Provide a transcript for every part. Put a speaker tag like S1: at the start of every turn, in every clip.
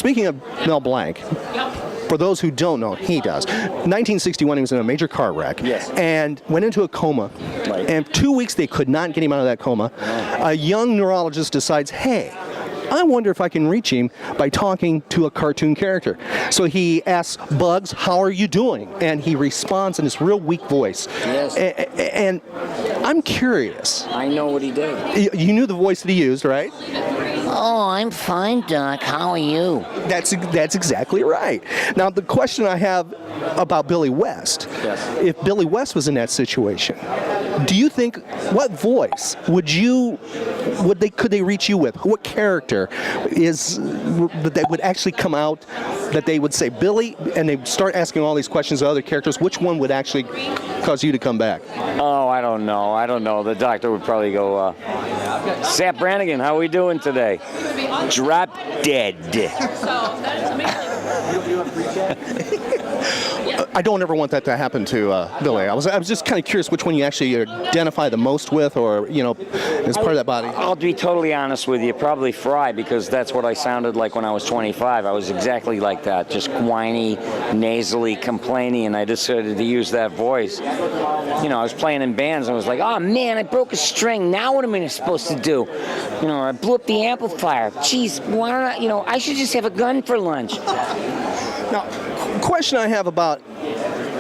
S1: speaking of Mel Blanc, for those who don't know, he does. 1961, he was in a major car wreck and went into a coma. Right. And 2 weeks, they could not get him out of that coma. A young neurologist decides, hey, I wonder if I can reach him by talking to a cartoon character. So he asks Bugs, how are you doing? And he responds in this real weak voice.
S2: Yes.
S1: And I'm curious.
S2: I know what he did.
S1: You knew the voice that he used, right?
S2: Oh, I'm fine, Doc. How are you?
S1: That's exactly right. Now, the question I have about Billy West, if Billy West was in that situation, do you think, what voice could they reach you with? What character that would actually come out that they would say, Billy, and they start asking all these questions of other characters, which one would actually cause you to come back?
S2: Oh, I don't know. The doctor would probably go, Sap Brannigan, how are we doing today? Drop dead.
S1: I don't ever want that to happen to Billy. I was just kind of curious which one you actually identify the most with, or as part of that body.
S2: I'll be totally honest with you, probably Fry, because that's what I sounded like when I was 25. I was exactly like that, just whiny, nasally, complaining, and I decided to use that voice. I was playing in bands, and I was like, oh man, I broke a string. Now what am I supposed to do? Or I blew up the amplifier. Jeez, why don't I should just have a gun for lunch.
S1: Now, question I have about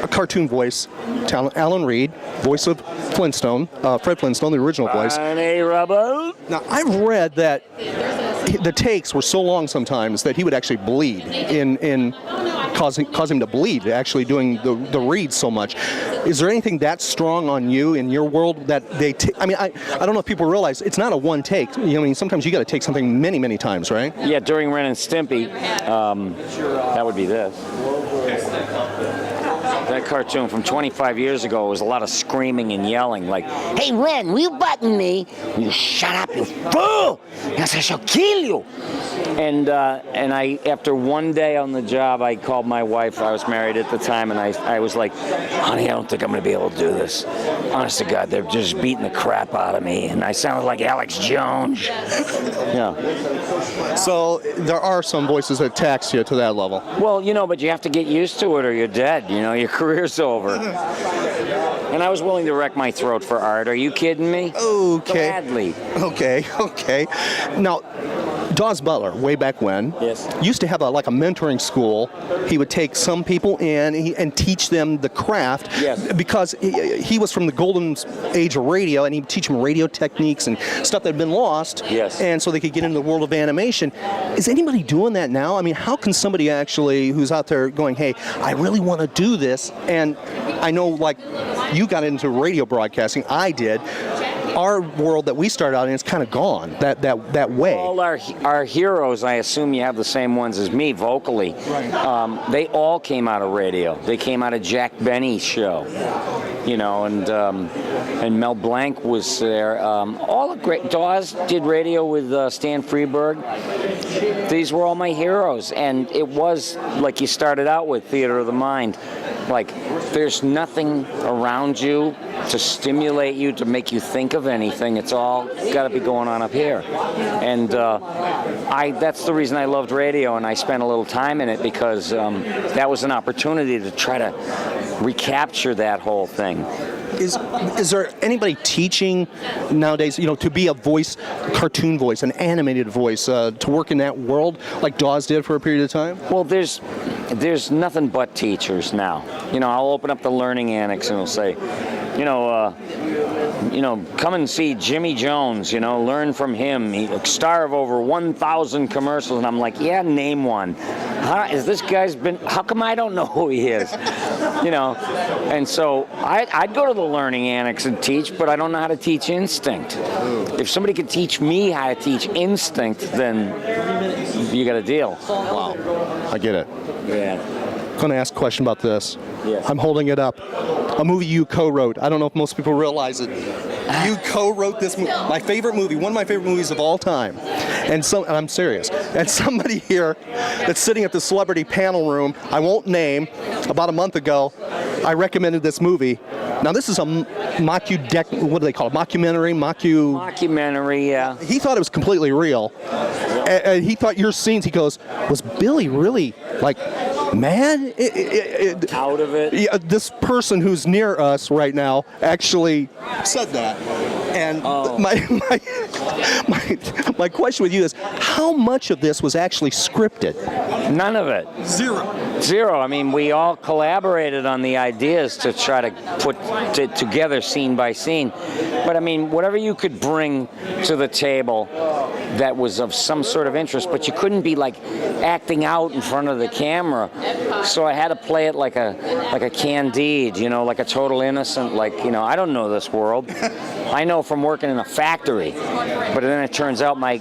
S1: a cartoon voice, Alan Reed, voice of Flintstone, Fred Flintstone, the original voice. Now, I've read that the takes were so long sometimes that he would actually bleed in cause him to bleed, actually doing the reads so much. Is there anything that strong on you in your world that they I don't know if people realize it's not a one take. Sometimes you got to take something many, many times, right?
S2: Yeah, during Ren and Stimpy, that would be this. That cartoon from 25 years ago was a lot of screaming and yelling, like, hey, Ren, will you button me? You shut up, you fool! Yes, I shall kill you! And I, after one day on the job, I called my wife. I was married at the time, and I was like, honey, I don't think I'm going to be able to do this. Honest to God, they're just beating the crap out of me, and I sounded like Alex Jones. Yeah.
S1: So there are some voices that tax you to that level.
S2: Well, but you have to get used to it or you're dead. Your career's over. And I was willing to wreck my throat for art. Are you kidding me?
S1: Okay.
S2: Gladly.
S1: Okay. Now, Dawes Butler, way back when, used to have a mentoring school. He would take some people in and teach them the craft because he was from the golden age of radio, and he'd teach them radio techniques and stuff that had been lost, and so they could get into the world of animation. Is anybody doing that now? How can somebody actually who's out there going, hey, I really want to do this, and I know you got into radio broadcasting, I did. Our world that we started out in is kind of gone that way.
S2: All our heroes, I assume you have the same ones as me vocally. Right. They all came out of radio. They came out of Jack Benny's show, and Mel Blanc was there. All great. Dawes did radio with Stan Freberg. These were all my heroes, and it was like you started out with Theater of the Mind. There's nothing around you to stimulate you, to make you think of anything. It's all got to be going on up here. And that's the reason I loved radio, and I spent a little time in it because that was an opportunity to try to recapture that whole thing.
S1: Is there anybody teaching nowadays, to be a voice, cartoon voice, an animated voice, to work in that world like Dawes did for a period of time?
S2: Well, there's nothing but teachers now. I'll open up the learning annex and it'll say, come and see Jimmy Jones, learn from him. He's a star of over 1,000 commercials. And I'm like, yeah, name one. How come I don't know who he is? And so I'd go to the learning annex and teach, but I don't know how to teach instinct. If somebody could teach me how to teach instinct, then you got a deal.
S1: Wow. I get it.
S2: Yeah.
S1: I'm going to ask a question about this.
S2: Yes.
S1: I'm holding it up. A movie you co-wrote. I don't know if most people realize it. You co-wrote this movie. My favorite movie, one of my favorite movies of all time. And I'm serious. And somebody here that's sitting at the celebrity panel room, I won't name, about a month ago, I recommended this movie. Now this is a what do they call it? Mockumentary?
S2: Mockumentary, yeah.
S1: He thought it was completely real. And he thought your scenes, he goes, was Billy really, like, mad?
S2: Out of it?
S1: Yeah, this person who's near us right now actually said that. And my question with you is, how much of this was actually scripted?
S2: None of it. Zero. I mean, we all collaborated on the ideas to try to put it together scene by scene. But I mean, whatever you could bring to the table that was of some sort of interest, but you couldn't be like acting out in front of the camera. So I had to play it like a Candide, you know, like a total innocent, like, you know, I don't know this world. I know from working in a factory. But then it turns out my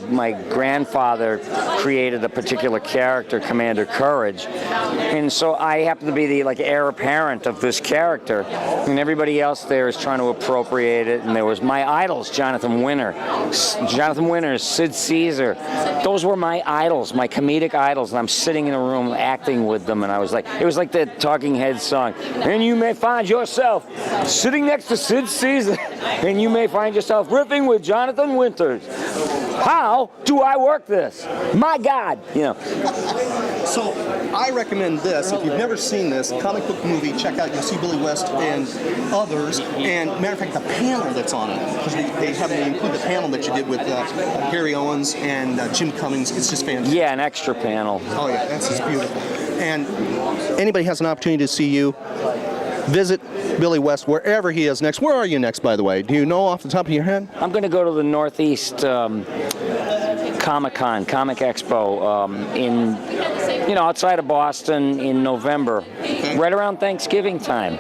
S2: grandfather created a particular character, Commander Courage. And so I happen to be the like heir apparent of this character. And everybody else there is trying to appropriate it. And there was my idols, Jonathan Winter, Sid Caesar. Those were my idols, my comedic idols. And I'm sitting in a room acting with them. And I was like, it was like the Talking Heads song. And you may find yourself sitting next to Sid Caesar. And you may find yourself riffing with Jonathan Winters. How do I work this? My God, you know.
S1: So I recommend this. If you've never seen this comic book movie, check out. You'll see Billy West and others. And matter of fact, the panel that's on it, because they haven't included the panel that you did with Gary Owens and Jim Cummings. It's just fantastic.
S2: Yeah, an extra panel.
S1: Oh yeah, that's just beautiful. And anybody has an opportunity to see you, visit Billy West wherever he is next. Where are you next, by the way? Do you know off the top of your head?
S2: I'm going to go to the Northeast Comic-Con, Comic Expo in, you know, outside of Boston in November, right around Thanksgiving time.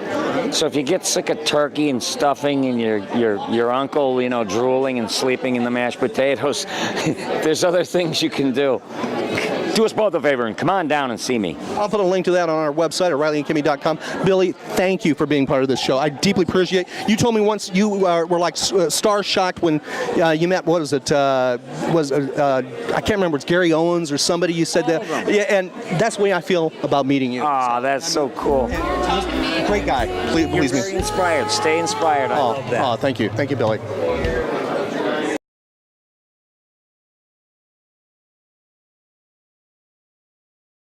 S2: So if you get sick of turkey and stuffing and your uncle, you know, drooling and sleeping in the mashed potatoes, there's other things you can do. Do us both a favor and come on down and see me. I'll put a link to that on our website at RileyandKimmy.com. Billy, thank you for being part of this show. I deeply appreciate it. You told me once you were like star-shocked when you met, what is it, I can't remember, it's Gary Owens or somebody, you said that. Yeah, and that's the way I feel about meeting you. Ah, that's so cool. Great guy. Please,
S3: You're very inspired. Stay inspired. I love that.
S1: Oh, thank you. Thank you, Billy.